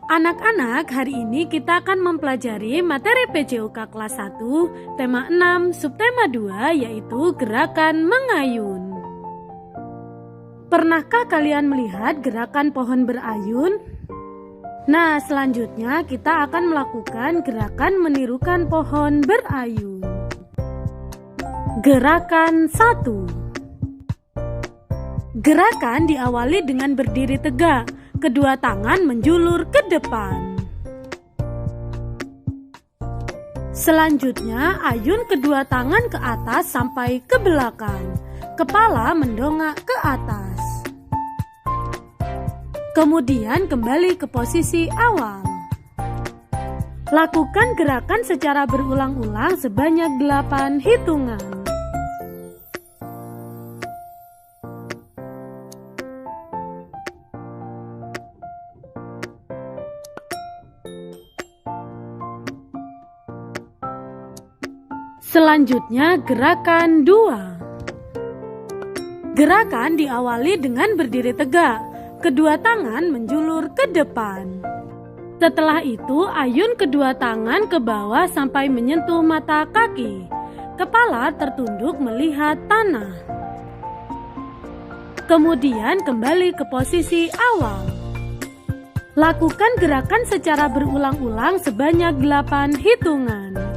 Anak-anak, hari ini kita akan mempelajari materi PJOK kelas 1, tema 6, subtema 2, yaitu gerakan mengayun. Pernahkah kalian melihat gerakan pohon berayun? Nah, selanjutnya kita akan melakukan gerakan menirukan pohon berayun. Gerakan 1. Gerakan diawali dengan berdiri tegak. Kedua tangan menjulur ke depan. Selanjutnya, ayun kedua tangan ke atas sampai ke belakang. Kepala mendongak ke atas. Kemudian kembali ke posisi awal. Lakukan gerakan secara berulang-ulang sebanyak 8 hitungan. Selanjutnya, gerakan 2. Gerakan diawali dengan berdiri tegak. Kedua tangan menjulur ke depan. Setelah itu, ayun kedua tangan ke bawah sampai menyentuh mata kaki. Kepala tertunduk melihat tanah. Kemudian kembali ke posisi awal. Lakukan gerakan secara berulang-ulang sebanyak 8 hitungan.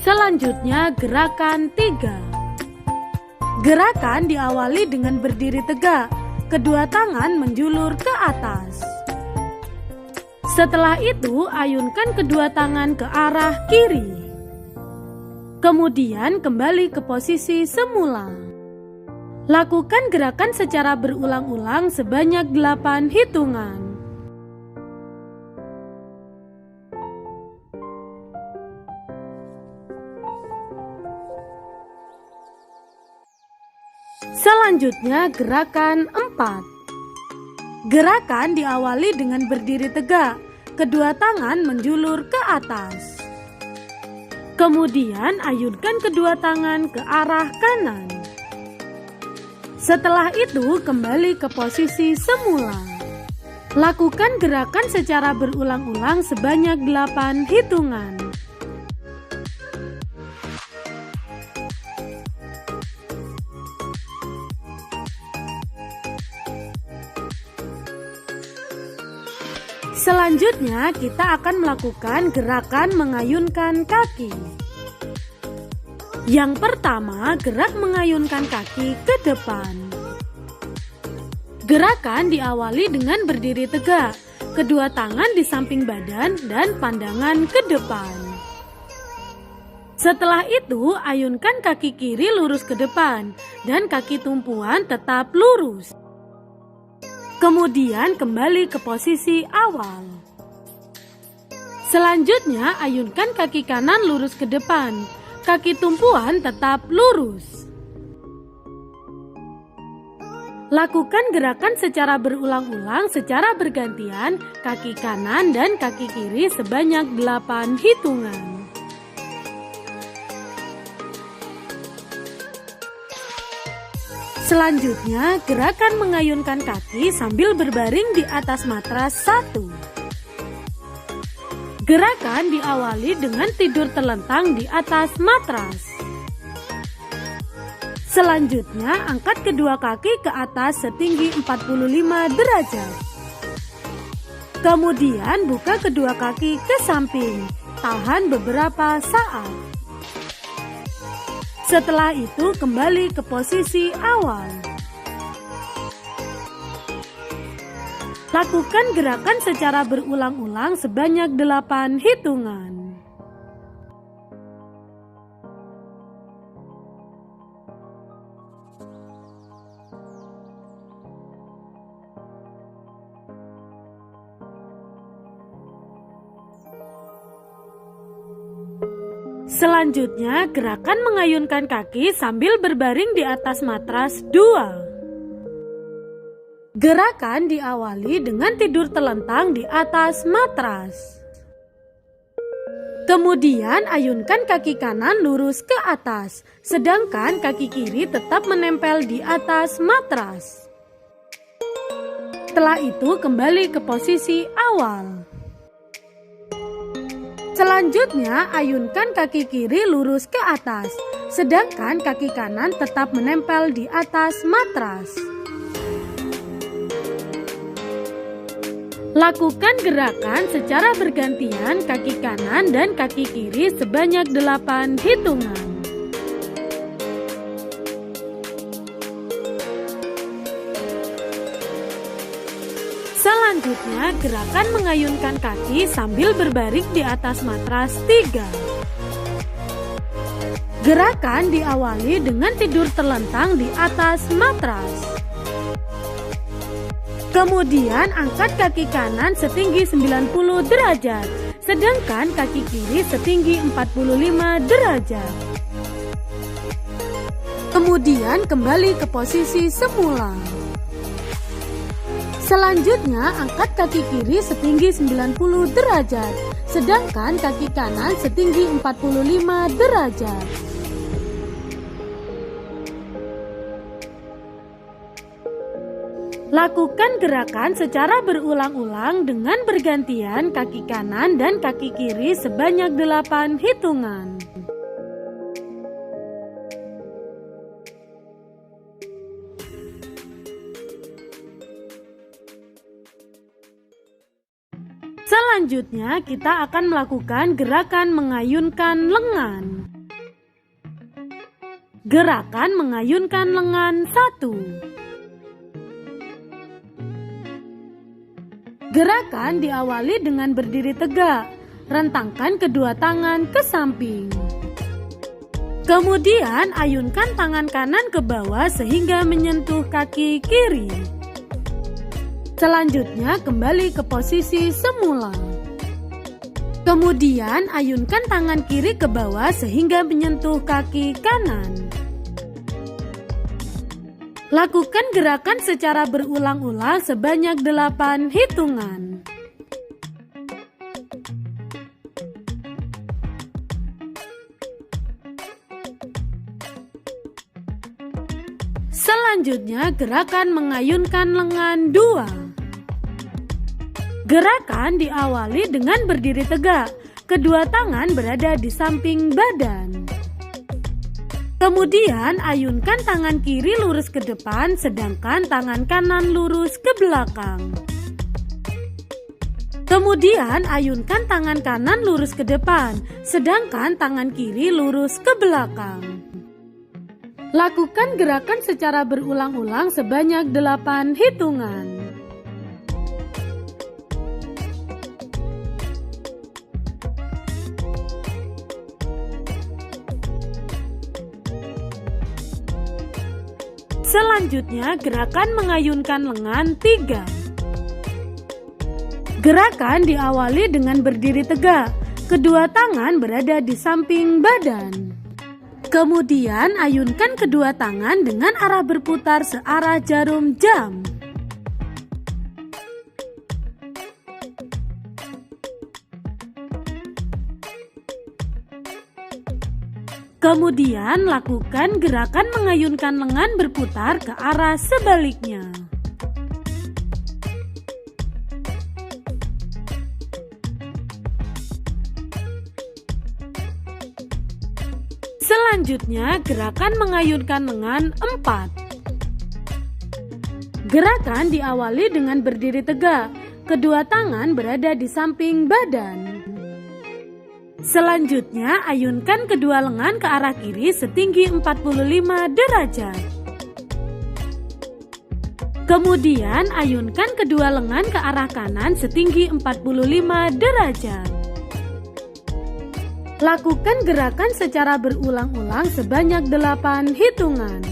Selanjutnya, gerakan 3. Gerakan diawali dengan berdiri tegak. Kedua tangan menjulur ke atas. Setelah itu, ayunkan kedua tangan ke arah kiri. Kemudian kembali ke posisi semula. Lakukan gerakan secara berulang-ulang sebanyak 8 hitungan. Selanjutnya, gerakan 4. Gerakan diawali dengan berdiri tegak. Kedua tangan menjulur ke atas. Kemudian ayunkan kedua tangan ke arah kanan. Setelah itu, kembali ke posisi semula. Lakukan gerakan secara berulang-ulang sebanyak 8 hitungan. Selanjutnya, kita akan melakukan gerakan mengayunkan kaki. Yang pertama, gerak mengayunkan kaki ke depan. Gerakan diawali dengan berdiri tegak. Kedua tangan di samping badan dan pandangan ke depan. Setelah itu, ayunkan kaki kiri lurus ke depan dan kaki tumpuan tetap lurus. Kemudian kembali ke posisi awal. Selanjutnya, ayunkan kaki kanan lurus ke depan. Kaki tumpuan tetap lurus. Lakukan gerakan secara berulang-ulang secara bergantian kaki kanan dan kaki kiri sebanyak 8 hitungan. Selanjutnya, gerakan mengayunkan kaki sambil berbaring di atas matras 1. Gerakan diawali dengan tidur terlentang di atas matras. Selanjutnya, angkat kedua kaki ke atas setinggi 45 derajat. Kemudian, buka kedua kaki ke samping. Tahan beberapa saat. Setelah itu, kembali ke posisi awal. Lakukan gerakan secara berulang-ulang sebanyak 8 hitungan. Selanjutnya, gerakan mengayunkan kaki sambil berbaring di atas matras 2. Gerakan diawali dengan tidur telentang di atas matras. Kemudian ayunkan kaki kanan lurus ke atas, sedangkan kaki kiri tetap menempel di atas matras. Setelah itu kembali ke posisi awal. Selanjutnya ayunkan kaki kiri lurus ke atas, sedangkan kaki kanan tetap menempel di atas matras. Lakukan gerakan secara bergantian kaki kanan dan kaki kiri sebanyak 8 hitungan. Selanjutnya, gerakan mengayunkan kaki sambil berbaring di atas matras 3. Gerakan diawali dengan tidur terlentang di atas matras. Kemudian angkat kaki kanan setinggi 90 derajat, sedangkan kaki kiri setinggi 45 derajat. Kemudian kembali ke posisi semula. Selanjutnya angkat kaki kiri setinggi 90 derajat, sedangkan kaki kanan setinggi 45 derajat. Lakukan gerakan secara berulang-ulang dengan bergantian kaki kanan dan kaki kiri sebanyak 8 hitungan. Selanjutnya kita akan melakukan gerakan mengayunkan lengan. Gerakan mengayunkan lengan 1. Gerakan diawali dengan berdiri tegak, rentangkan kedua tangan ke samping. Kemudian ayunkan tangan kanan ke bawah sehingga menyentuh kaki kiri. Selanjutnya kembali ke posisi semula. Kemudian ayunkan tangan kiri ke bawah sehingga menyentuh kaki kanan. Lakukan gerakan secara berulang-ulang sebanyak 8 hitungan. Selanjutnya gerakan mengayunkan lengan 2. Gerakan diawali dengan berdiri tegak, kedua tangan berada di samping badan. Kemudian ayunkan tangan kiri lurus ke depan, sedangkan tangan kanan lurus ke belakang. Kemudian ayunkan tangan kanan lurus ke depan, sedangkan tangan kiri lurus ke belakang. Lakukan gerakan secara berulang-ulang sebanyak 8 hitungan. Selanjutnya gerakan mengayunkan lengan 3. Gerakan diawali dengan berdiri tegak, kedua tangan berada di samping badan. Kemudian ayunkan kedua tangan dengan arah berputar searah jarum jam. Kemudian lakukan gerakan mengayunkan lengan berputar ke arah sebaliknya. Selanjutnya gerakan mengayunkan lengan 4. Gerakan diawali dengan berdiri tegak, kedua tangan berada di samping badan. Selanjutnya ayunkan kedua lengan ke arah kiri setinggi 45 derajat. Kemudian ayunkan kedua lengan ke arah kanan setinggi 45 derajat. Lakukan gerakan secara berulang-ulang sebanyak 8 hitungan.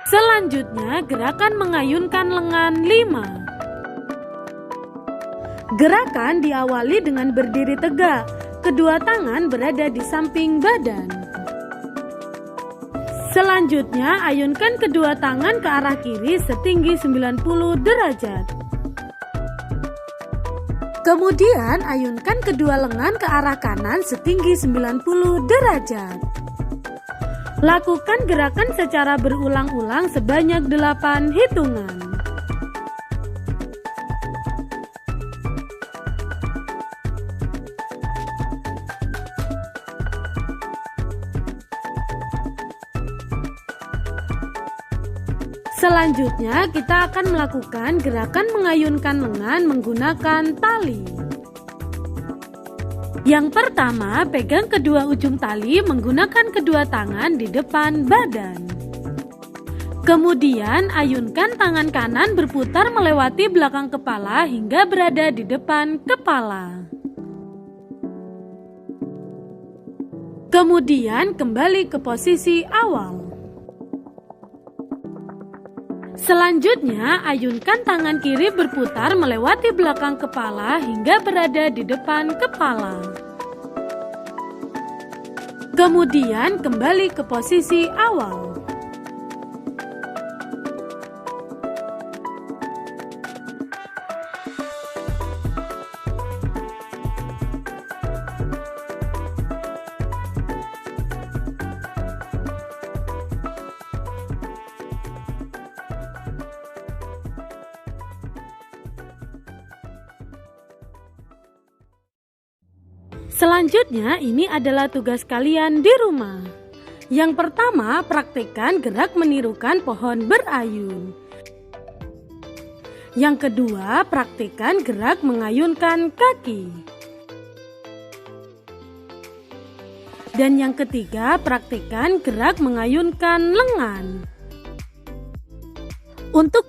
Selanjutnya gerakan mengayunkan lengan 5. Gerakan diawali dengan berdiri tegak, kedua tangan berada di samping badan. Selanjutnya, ayunkan kedua tangan ke arah kiri setinggi 90 derajat. Kemudian, ayunkan kedua lengan ke arah kanan setinggi 90 derajat. Lakukan gerakan secara berulang-ulang sebanyak 8 hitungan. Selanjutnya, kita akan melakukan gerakan mengayunkan lengan menggunakan tali. Yang pertama, pegang kedua ujung tali menggunakan kedua tangan di depan badan. Kemudian, ayunkan tangan kanan berputar melewati belakang kepala hingga berada di depan kepala. Kemudian, kembali ke posisi awal. Selanjutnya, ayunkan tangan kiri berputar melewati belakang kepala hingga berada di depan kepala. Kemudian, kembali ke posisi awal. Selanjutnya, ini adalah tugas kalian di rumah. Yang pertama, praktikkan gerak menirukan pohon berayun. Yang kedua, praktikkan gerak mengayunkan kaki. Dan yang ketiga, praktikkan gerak mengayunkan lengan. Untuk